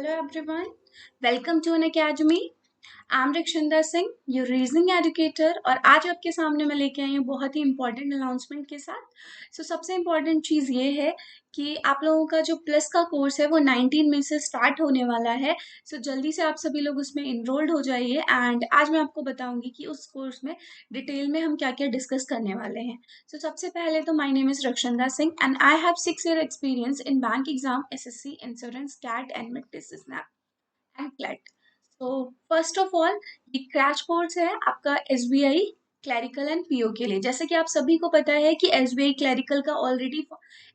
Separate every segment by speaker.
Speaker 1: Hello everyone, welcome to an academy. I'm Rakshanda Singh, your reasoning educator और आज आपके सामने मैं लेके आई हूँ बहुत ही इंपॉर्टेंट अनाउंसमेंट के साथ। सबसे इम्पॉर्टेंट चीज़ ये है कि आप लोगों का जो प्लस का कोर्स है वो 19 मई से स्टार्ट होने वाला है। जल्दी से आप सभी लोग उसमें इनरोल्ड हो जाइए एंड आज मैं आपको बताऊंगी कि उस कोर्स में डिटेल में हम क्या क्या डिस्कस करने वाले हैं। सबसे पहले तो my name is Rakshanda Singh and I have 6 year experience in bank exam, SSC, insurance, CAT and mid and CLAT. First of all ये क्रैश कोर्स है आपका एसबीआई क्लैरिकल एंड पीओ के लिए। जैसे कि आप सभी को पता है कि एसबीआई क्लैरिकल का ऑलरेडी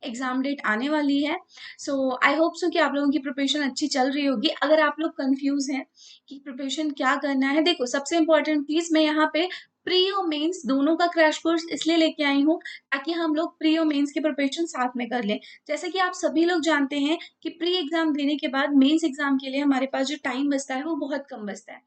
Speaker 1: एग्जाम डेट आने वाली है। आई होप सो कि आप लोगों की प्रिपरेशन अच्छी चल रही होगी। अगर आप लोग कंफ्यूज हैं कि प्रिपरेशन क्या करना है, देखो सबसे इंपॉर्टेंट चीज मैं यहाँ पे प्री और मेंस दोनों का क्रैश कोर्स इसलिए लेके आई हूँ ताकि हम लोग प्री और मेंस की प्रिपरेशन साथ में कर लें। जैसे कि आप सभी लोग जानते हैं कि प्री एग्जाम देने के बाद मेंस एग्जाम के लिए हमारे पास जो टाइम बचता है वो बहुत कम बचता है,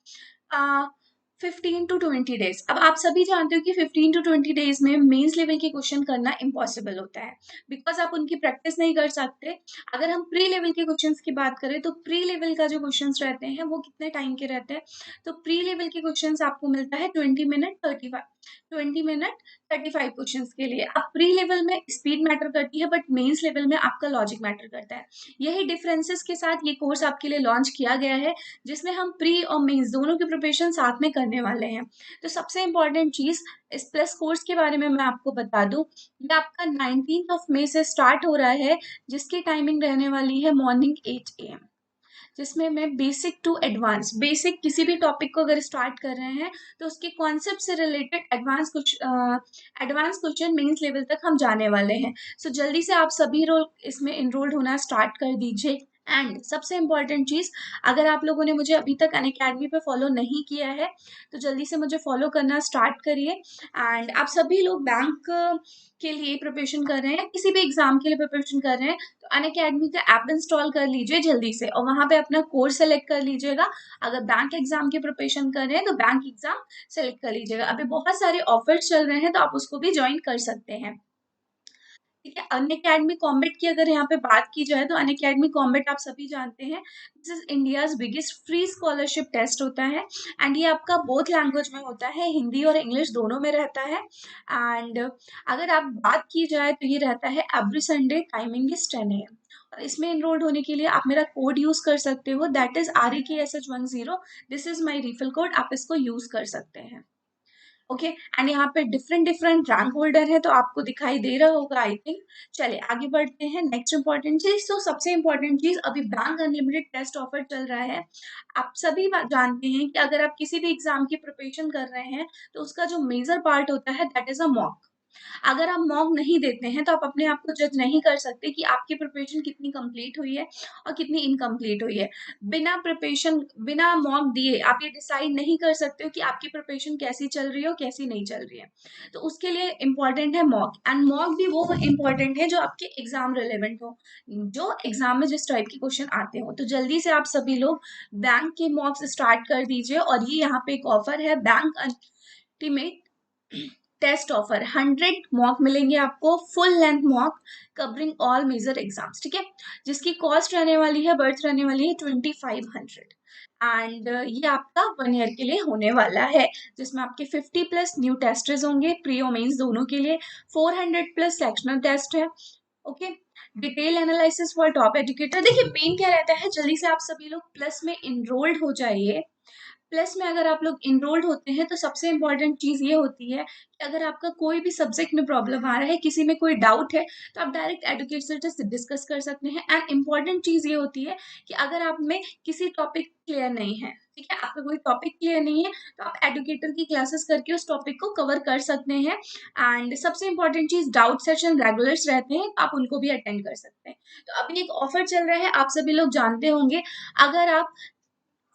Speaker 1: 15 to 20 days। अब आप सभी जानते हो कि 15 to 20 days में मेंस लेवल के क्वेश्चन करना इम्पॉसिबल होता है बिकॉज आप उनकी प्रैक्टिस नहीं कर सकते। अगर हम प्री लेवल के क्वेश्चंस की बात करें तो प्री लेवल का जो क्वेश्चंस रहते हैं वो कितने टाइम के रहते हैं, तो प्री लेवल के क्वेश्चंस आपको मिलता है 20 मिनट 35 क्वेश्चंस के लिए। अब प्री लेवल में स्पीड मैटर करती है बट मेंस लेवल में आपका लॉजिक मैटर करता है। यही डिफरेंसेस के साथ ये कोर्स आपके लिए लॉन्च किया गया है जिसमें हम प्री और मेंस दोनों की प्रिपरेशन साथ में करने वाले हैं। सबसे इंपॉर्टेंट चीज इस प्लस कोर्स के बारे में मैं आपको बता दूं, ये आपका 19 मई से स्टार्ट हो रहा है जिसकी टाइमिंग रहने वाली है मॉर्निंग 8 AM, जिसमें मैं बेसिक टू एडवांस, बेसिक किसी भी टॉपिक को अगर स्टार्ट कर रहे हैं तो उसके कॉन्सेप्ट से related advance question mains level तक हम जाने वाले हैं। जल्दी से आप सभी लोग इसमें इनरोल्ड होना स्टार्ट कर दीजिए। एंड सबसे इम्पॉर्टेंट चीज, अगर आप लोगों ने मुझे अभी तक अनअकैडमी पे फॉलो नहीं किया है तो जल्दी से मुझे फॉलो करना स्टार्ट करिए। एंड आप सभी लोग बैंक के लिए प्रिपरेशन कर रहे हैं, किसी भी एग्जाम के लिए प्रिपरेशन कर रहे हैं तो अनअकैडमी का ऐप इंस्टॉल कर लीजिए जल्दी से और वहां पे अपना कोर्स सेलेक्ट कर लीजिएगा। अगर बैंक एग्जाम की प्रिपरेशन कर रहे हैं तो बैंक एग्जाम सेलेक्ट कर लीजिएगा। अभी बहुत सारे ऑफर्स चल रहे हैं तो आप उसको भी ज्वाइन कर सकते हैं। ठीक है, अनअकैडमी कॉम्बैट की अगर यहाँ पे बात की जाए तो अनअकैडमी कॉम्बैट आप सभी जानते हैं this is India's biggest free scholarship test होता है एंड ये आपका बोथ लैंग्वेज में होता है, हिंदी और इंग्लिश दोनों में रहता है। एंड अगर आप बात की जाए तो ये रहता है every Sunday, timing is 10 AM और इसमें इनरोल्ड होने के लिए आप मेरा कोड यूज कर सकते हो, that is REKSH10। This is my refill code, आप इसको यूज कर सकते हैं। ओके एंड यहाँ पे डिफरेंट डिफरेंट रैंक होल्डर है तो आपको दिखाई दे रहा होगा आई थिंक। चलिए आगे बढ़ते हैं। नेक्स्ट इंपॉर्टेंट चीज, सबसे इंपॉर्टेंट चीज, अभी बैंक अनलिमिटेड टेस्ट ऑफर चल रहा है। आप सभी जानते हैं कि अगर आप किसी भी एग्जाम की प्रिपरेशन कर रहे हैं तो उसका जो मेजर पार्ट होता है दैट इज अ मॉक। अगर आप मॉक नहीं देते हैं तो आप अपने आप को जज नहीं कर सकते कि आपकी प्रिपरेशन कितनी कंप्लीट हुई है और कितनी इनकम्प्लीट हुई है। बिना प्रिपरेशन, बिना मॉक दिए आप ये डिसाइड नहीं कर सकते हो कि आपकी प्रिपरेशन कैसी चल रही है और कैसी नहीं चल रही है। तो उसके लिए इम्पॉर्टेंट है मॉक एंड मॉक भी वो इम्पॉर्टेंट है जो आपके एग्जाम रिलेवेंट हो, जो एग्जाम में जिस टाइप के क्वेश्चन आते हो। तो जल्दी से आप सभी लोग बैंक के मॉक्स स्टार्ट कर दीजिए और ये यहाँ पे एक ऑफर है bank ultimate test offer, 100 mock मिलेंगे आपको, full length mock covering all major exams. ठीक है, जिसकी कॉस्ट रहने वाली है, बर्थ रहने वाली है 2500 एंड ये आपका 1 ईयर के लिए होने वाला है जिसमें आपके 50+ न्यू टेस्टेज होंगे प्री और मेंस दोनों के लिए, 400+ सेक्शनल टेस्ट है। Okay, detail analysis for top educator. देखिए मेन क्या रहता है, जल्दी से आप सभी लोग प्लस में इनरोल्ड हो जाइए। प्लस में अगर आप लोग इनरोल्ड होते हैं तो सबसे इंपॉर्टेंट चीज़ ये होती है कि अगर आपका कोई भी सब्जेक्ट में प्रॉब्लम आ रहा है, किसी में कोई डाउट है तो आप डायरेक्ट एडुकेटर से डिस्कस कर सकते हैं। एंड इम्पॉर्टेंट चीज़ ये होती है कि अगर आप में किसी टॉपिक क्लियर नहीं है, ठीक है, आपका कोई टॉपिक क्लियर नहीं है तो आप एडुकेटर की क्लासेस करके उस टॉपिक को कवर कर सकते हैं। एंड सबसे इंपॉर्टेंट चीज़, डाउट सेशन रेगुलर्स रहते हैं, आप उनको भी अटेंड कर सकते हैं। तो अभी एक ऑफर चल रहा है, आप सभी लोग जानते होंगे, अगर आप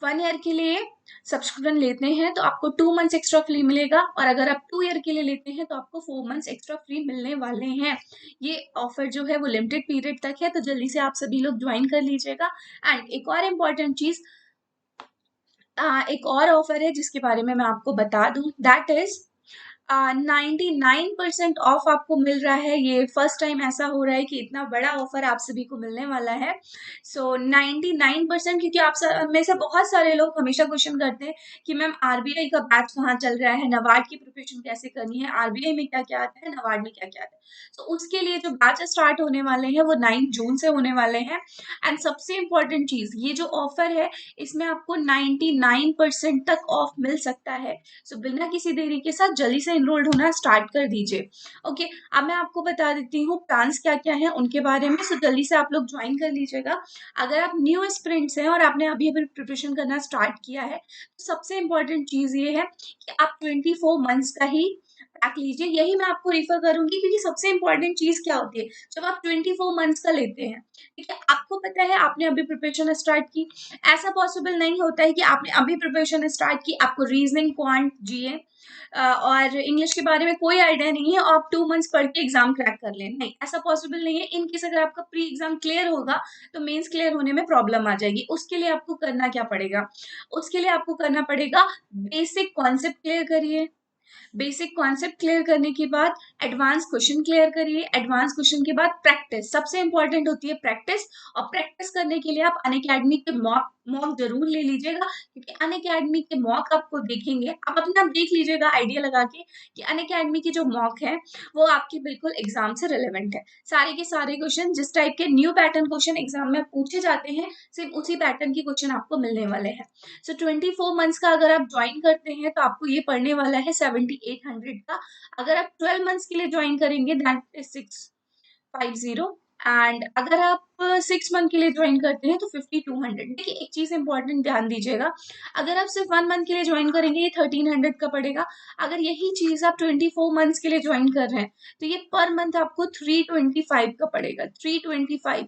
Speaker 1: 1 ईयर के लिए सब्सक्रिप्शन लेते हैं तो आपको 2 मंथ्स एक्स्ट्रा फ्री मिलेगा और अगर आप 2 ईयर के लिए लेते हैं तो आपको 4 मंथ्स एक्स्ट्रा फ्री मिलने वाले हैं। ये ऑफर जो है वो लिमिटेड पीरियड तक है तो जल्दी से आप सभी लोग ज्वाइन कर लीजिएगा। एंड एक और इम्पॉर्टेंट चीज, एक और ऑफर है जिसके बारे में मैं आपको बता दूं, दैट इज 99% ऑफ आपको मिल रहा है। ये फर्स्ट टाइम ऐसा हो रहा है कि इतना बड़ा ऑफर आप सभी को मिलने वाला है। सो 99%, क्योंकि आप में से बहुत सारे लोग हमेशा क्वेश्चन करते हैं कि मैम आरबीआई का बैच कहाँ चल रहा है, नवाड की प्रिपरेशन कैसे करनी है, आरबीआई में क्या क्या आता है, नवाड में क्या क्या आता है। तो उसके लिए जो बैच स्टार्ट होने वाले हैं वो 9 जून से होने वाले हैं। एंड सबसे इम्पोर्टेंट चीज, ये जो ऑफर है इसमें आपको 99% तक ऑफ मिल सकता है। सो बिना किसी देरी के साथ जल्दी से इनरोल्ड होना स्टार्ट कर दीजिए। ओके, अब मैं आपको बता देती हूँ प्लान्स क्या क्या हैं उनके बारे में। सो जल्दी से आप लोग ज्वाइन कर लीजिएगा। अगर आप न्यू एस्पिरेंट्स हैं और आपने अभी अभी प्रिपरेशन करना स्टार्ट किया है, तो सबसे इम्पोर्टेंट चीज ये है कि आप 24 मंथ्स का ही पैक लीजिए। यही मैं आपको रिफर करूंगी, क्योंकि सबसे इम्पोर्टेंट चीज क्या होती है जब आप 24 मंथ्स का लेते हैं। ठीक है, आपको पता है आपने अभी प्रिपरेशन स्टार्ट की, ऐसा पॉसिबल नहीं होता है कि आपने अभी प्रिपरेशन स्टार्ट की, आपको रीजनिंग, क्वांट, जीए और इंग्लिश के बारे में कोई आइडिया नहीं है और आप 2 मंथ्स पढ़ के एग्जाम क्रैक कर लें। नहीं, ऐसा पॉसिबल नहीं है। इन केस अगर आपका प्री एग्जाम क्लियर होगा तो मेंस क्लियर होने में प्रॉब्लम आ जाएगी। उसके लिए आपको करना क्या पड़ेगा, उसके लिए आपको करना पड़ेगा बेसिक कॉन्सेप्ट क्लियर करिए। बेसिक कॉन्सेप्ट क्लियर करने के बाद एडवांस क्वेश्चन क्लियर करिए। एडवांस क्वेश्चन के बाद प्रैक्टिस, सबसे इंपॉर्टेंट होती है प्रैक्टिस। और प्रैक्टिस करने के लिए आप अनअकैडमी के मॉक मॉक जरूर ले लीजिएगा, क्योंकि अनअकैडमी के मॉक आपको देखेंगे, आप अपना देख लीजिएगा आइडिया लगा के कि अनअकैडमी की जो मॉक है वो आपके बिल्कुल एग्जाम से रिलेवेंट है। सारे के सारे क्वेश्चन जिस टाइप के न्यू पैटर्न क्वेश्चन एग्जाम में पूछे जाते हैं, सिर्फ उसी पैटर्न के क्वेश्चन आपको मिलने वाले हैं। सो 24 मंथ्स का अगर आप ज्वाइन करते हैं तो आपको ये पढ़ने वाला है 7800 का। अगर आप 12 मंथ्स के लिए ज्वाइन करेंगे दैट इज 650। एंड अगर आप 6 मंथ के लिए ज्वाइन करते हैं तो 5200। देखिए एक चीज इंपॉर्टेंट ध्यान दीजिएगा, अगर आप सिर्फ 1 मंथ के लिए ज्वाइन करेंगे ये 1300 का पड़ेगा। अगर यही चीज आप 24 मंथ्स के लिए ज्वाइन कर रहे हैं तो ये पर मंथ आपको 325 का पड़ेगा। 325,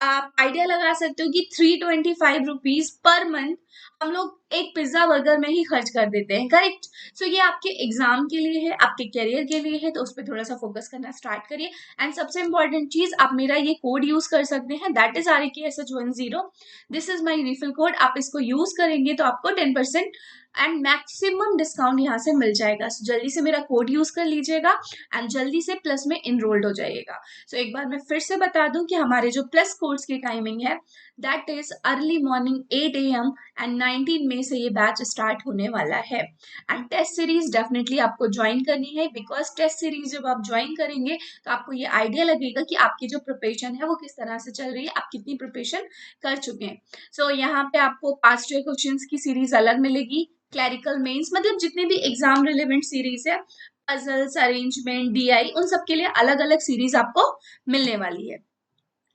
Speaker 1: आप आइडिया लगा सकते हो कि 325 रुपीज पर मंथ हम लोग एक पिज्जा बर्गर में ही खर्च कर देते हैं, करेक्ट। सो ये आपके एग्जाम के लिए है, आपके करियर के लिए है, तो उस पर थोड़ा सा फोकस करना स्टार्ट करिए। एंड सबसे इंपॉर्टेंट चीज, आप मेरा ये कोड यूज कर सकते हैं, that is RAKSH10। This is my refill code. आप इसको यूज करेंगे तो आपको 10% एंड मैक्सिमम डिस्काउंट यहाँ से मिल जाएगा। So, जल्दी से मेरा कोड यूज कर लीजिएगा एंड जल्दी से प्लस में इनरोल्ड हो जाइएगा। सो एक बार मैं फिर से बता दूं कि हमारे जो प्लस कोर्स की टाइमिंग है that is early morning 8 AM and 19 मई से ये बैच स्टार्ट होने वाला है। एंड टेस्ट सीरीज डेफिनेटली आपको ज्वाइन करनी है, बिकॉज टेस्ट सीरीज जब आप ज्वाइन करेंगे तो आपको ये आइडिया लगेगा कि आपकी जो प्रिपरेशन है वो किस तरह से चल रही है, आप कितनी प्रिपरेशन कर चुके हैं। सो यहाँ पे आपको पास्ट ईयर क्वेश्चंस की सीरीज अलग मिलेगी, क्लैरिकल मेंस मतलब जितने भी एग्जाम रिलेवेंट सीरीज है, पजल्स, अरेंजमेंट, डीआई, उन सब के लिए अलग अलग सीरीज आपको मिलने वाली है।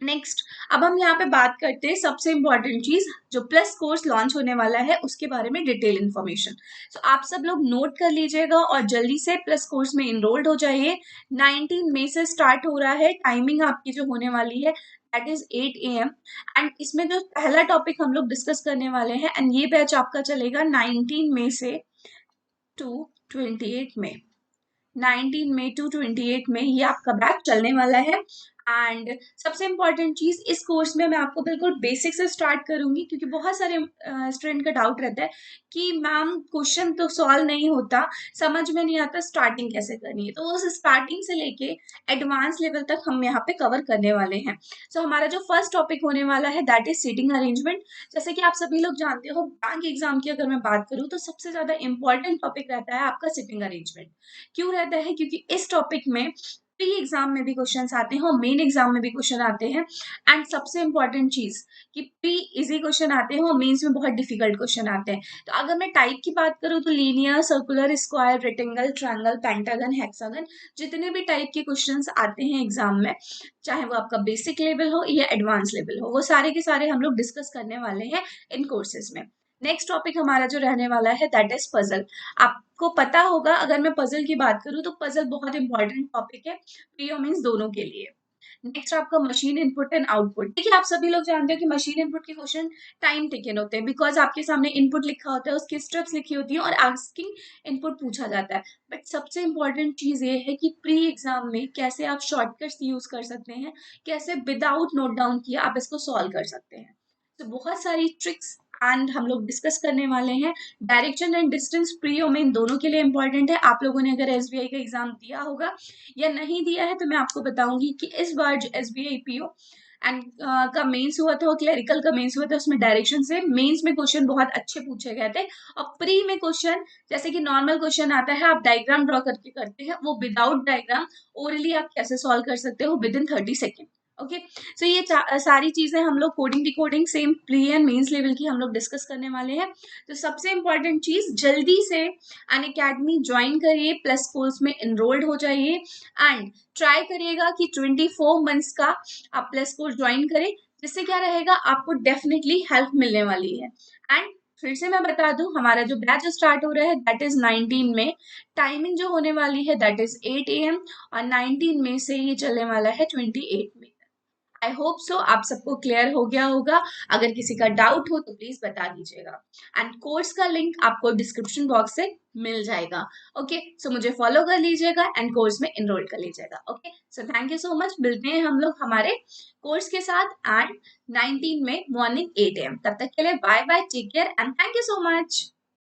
Speaker 1: नेक्स्ट, अब हम यहाँ पे बात करते हैं सबसे इंपॉर्टेंट चीज, जो प्लस कोर्स लॉन्च होने वाला है उसके बारे में डिटेल इन्फॉर्मेशन। तो आप सब लोग नोट कर लीजिएगा और जल्दी से प्लस कोर्स में इनरोल्ड हो जाइए। 19 मई से स्टार्ट हो रहा है। टाइमिंग आपकी जो होने वाली है दैट इज 8 AM। एंड इसमें जो पहला टॉपिक हम लोग डिस्कस करने वाले हैं, एंड ये बैच आपका चलेगा 19 मई से टू 28 मई। 19 मई टू 28 मई ये आपका बैच चलने वाला है। एंड सबसे इंपॉर्टेंट चीज, इस कोर्स में मैं आपको बिल्कुल बेसिक से स्टार्ट करूंगी, क्योंकि बहुत सारे स्टूडेंट का डाउट रहता है कि मैम क्वेश्चन तो सॉल्व नहीं होता, समझ में नहीं आता स्टार्टिंग कैसे करनी है। तो उस स्टार्टिंग से लेके एडवांस लेवल तक हम यहाँ पे कवर करने वाले हैं। सो हमारा जो फर्स्ट टॉपिक होने वाला है दैट इज सीटिंग अरेंजमेंट। जैसे कि आप सभी लोग जानते हो, बैंक एग्जाम की अगर मैं बात करूँ तो सबसे ज्यादा इंपॉर्टेंट टॉपिक रहता है आपका सिटिंग अरेंजमेंट। क्यों रहता है, क्योंकि इस टॉपिक में प्री एग्जाम में भी क्वेश्चंस आते हैं और मेन एग्जाम में भी क्वेश्चन आते हैं। एंड सबसे इंपॉर्टेंट चीज कि प्री इजी क्वेश्चन आते हैं और मेंस में बहुत डिफिकल्ट क्वेश्चन आते हैं। तो अगर मैं टाइप की बात करूँ तो linear, circular, square, rectangle, triangle, pentagon, hexagon, जितने भी टाइप के क्वेश्चंस आते हैं एग्जाम में, चाहे वो आपका बेसिक लेवल हो या एडवांस लेवल हो, वो सारे के सारे हम लोग डिस्कस करने वाले हैं इन कोर्सेज में। नेक्स्ट टॉपिक हमारा जो रहने वाला है दैट इज पजल। आपको पता होगा, अगर मैं पजल की बात करूं तो पजल बहुत इंपॉर्टेंट टॉपिक है प्री और मेंस दोनों के लिए। नेक्स्ट आपका मशीन इनपुट एंड आउटपुट। देखिए आप सभी लोग जानते हो कि मशीन इनपुट के क्वेश्चन टाइम टेकन होते हैं, बिकॉज आपके सामने इनपुट लिखा होता है, उसकी स्टेप्स लिखी होती है और आस्किंग इनपुट पूछा जाता है। बट सबसे इंपॉर्टेंट चीज ये है कि प्री एग्जाम में कैसे आप शॉर्टकट्स यूज कर सकते हैं, कैसे विदाउट नोट डाउन किया आप इसको सॉल्व कर सकते हैं। तो बहुत सारी ट्रिक्स एंड हम लोग डिस्कस करने वाले हैं डायरेक्शन एंड डिस्टेंस प्री और मेन दोनों के लिए इंपॉर्टेंट है। आप लोगों ने अगर एसबीआई का एग्जाम दिया होगा या नहीं दिया है तो मैं आपको बताऊंगी कि इस बार जो एसबीआई पीओ एंड का मेंस हुआ था और क्लरिकल का मेंस हुआ था उसमें डायरेक्शन से मेंस में क्वेश्चन बहुत अच्छे पूछे गए थे। और प्री में क्वेश्चन जैसे कि नॉर्मल क्वेश्चन आता है आप डायग्राम ड्रॉ करके करते हैं, वो विदाउट डायग्राम ओरली आप कैसे सॉल्व कर सकते हो within 30 second. Okay, so ये सारी चीजें हम लोग coding decoding same pre and mains level की हम लोग डिस्कस करने वाले हैं। तो सबसे इंपॉर्टेंट चीज जल्दी से अन अकेडमी ज्वाइन करिए, प्लस कोर्स में एनरोल्ड हो जाइए एंड ट्राई करिएगा कि 24 मंथ्स का आप प्लस कोर्स ज्वाइन करें, जिससे क्या रहेगा आपको डेफिनेटली हेल्प मिलने वाली है। एंड फिर से मैं बता दूं हमारा जो बैच स्टार्ट हो रहा है दैट इज 19 में, टाइमिंग जो होने वाली है दैट इज 8 AM और 19 में से ये चलने वाला है 28 में। आई होप सो आप सबको क्लियर हो गया होगा। अगर किसी का डाउट हो तो प्लीज बता दीजिएगा एंड कोर्स का लिंक आपको डिस्क्रिप्शन बॉक्स से मिल जाएगा। ओके, सो मुझे फॉलो कर लीजिएगा एंड कोर्स में एनरोल कर लीजिएगा। Okay, so thank you so much, मिलते हैं हम लोग हमारे कोर्स के साथ एंड 19 में मॉर्निंग 8 AM। तब तक के लिए bye bye, take care and thank you so much.